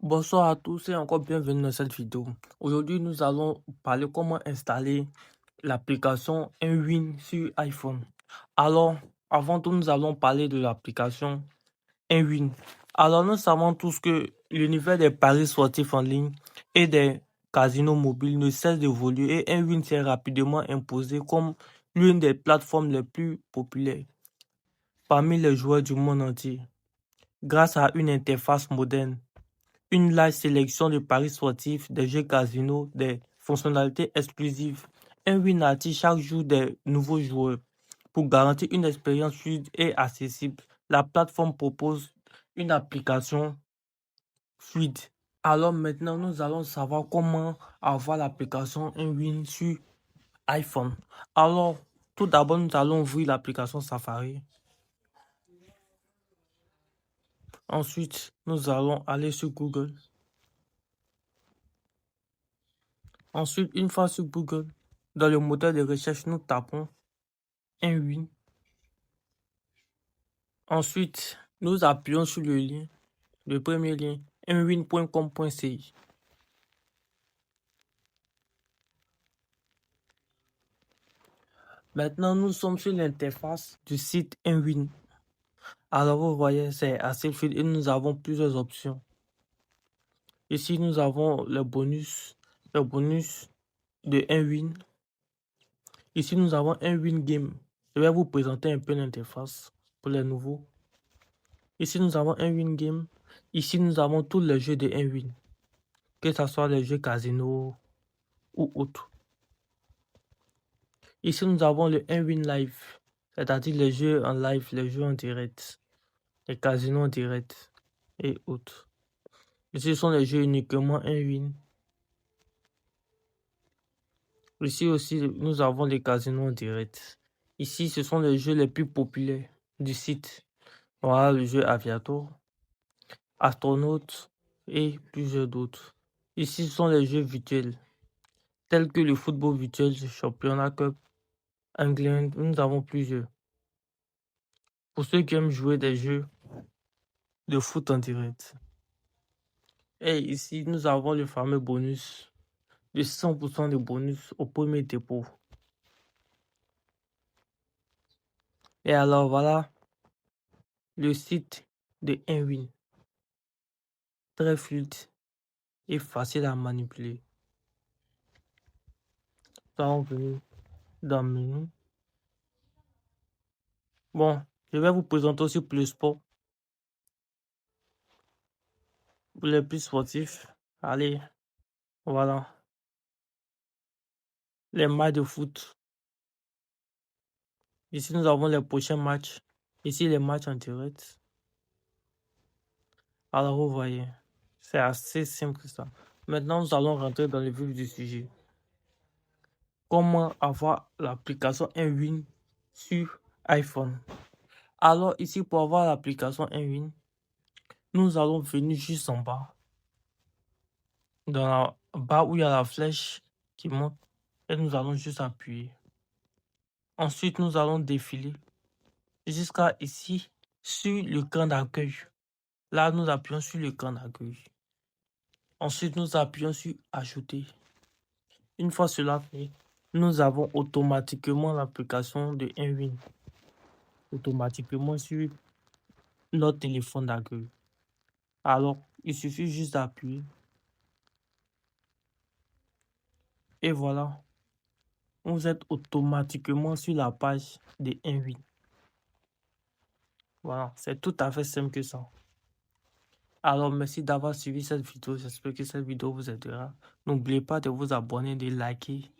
Bonsoir à tous et encore bienvenue dans cette vidéo. Aujourd'hui, nous allons parler comment installer l'application Nwin sur iPhone. Alors, avant tout, nous allons parler de l'application Nwin. Alors, nous savons tous que l'univers des paris sportifs en ligne et des casinos mobiles ne cesse d'évoluer et Nwin s'est rapidement imposé comme l'une des plateformes les plus populaires parmi les joueurs du monde entier. Grâce à une interface moderne, une large sélection de paris sportifs, des jeux casino, des fonctionnalités exclusives. Nwin attire chaque jour des nouveaux joueurs. Pour garantir une expérience fluide et accessible, la plateforme propose une application fluide. Alors maintenant, nous allons savoir comment avoir l'application Nwin sur iPhone. Alors, tout d'abord, nous allons ouvrir l'application Safari. Ensuite, nous allons aller sur Google. Ensuite, une fois sur Google, dans le moteur de recherche, nous tapons Nwin. Ensuite, nous appuyons sur le lien, le premier lien, nwin.com.ci. Maintenant, nous sommes sur l'interface du site Nwin. Alors, vous voyez, c'est assez fluide et nous avons plusieurs options. Ici, nous avons le bonus de Nwin. Ici, nous avons Nwin Game. Je vais vous présenter un peu l'interface pour les nouveaux. Ici, nous avons Nwin Game. Ici, nous avons tous les jeux de Nwin, que ce soit les jeux casino ou autres. Ici, nous avons le Nwin Live, c'est-à-dire les jeux en live, les jeux en direct, les casinos en direct et autres. Ici, ce sont les jeux uniquement Nwin. Ici aussi, nous avons les casinos en direct. Ici, ce sont les jeux les plus populaires du site. Voilà le jeu Aviator, Astronaute et plusieurs d'autres. Ici, ce sont les jeux virtuels, tels que le football virtuel, le championnat cup, anglais, nous avons plusieurs. Pour ceux qui aiment jouer des jeux de foot en direct. Et ici, nous avons le fameux bonus de 100% de bonus au premier dépôt. Et alors voilà le site de Nwin. Très fluide et facile à manipuler. Nous allons venir dans le menu. Bon, je vais vous présenter aussi pour le sport. Pour les plus sportifs, allez, voilà. Les matchs de foot. Ici, nous avons les prochains matchs. Ici, les matchs en direct. Alors, vous voyez, c'est assez simple ça. Maintenant, nous allons rentrer dans le vif du sujet. Comment avoir l'application Nwin sur iPhone? Alors, ici, pour avoir l'application Nwin, nous allons venir juste en bas. Dans la barre où il y a la flèche qui monte. Et nous allons juste appuyer. Ensuite, nous allons défiler jusqu'à ici, sur l'écran d'accueil. Là, nous appuyons sur l'écran d'accueil. Ensuite, nous appuyons sur Ajouter. Une fois cela fait, nous avons automatiquement l'application de Nwin. Automatiquement sur notre téléphone d'accueil. Alors, il suffit juste d'appuyer. Et voilà. Vous êtes automatiquement sur la page de Nwin. Voilà, c'est tout à fait simple que ça. Alors, merci d'avoir suivi cette vidéo. J'espère que cette vidéo vous aidera. N'oubliez pas de vous abonner, de liker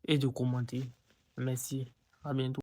et de commenter. Merci. À bientôt.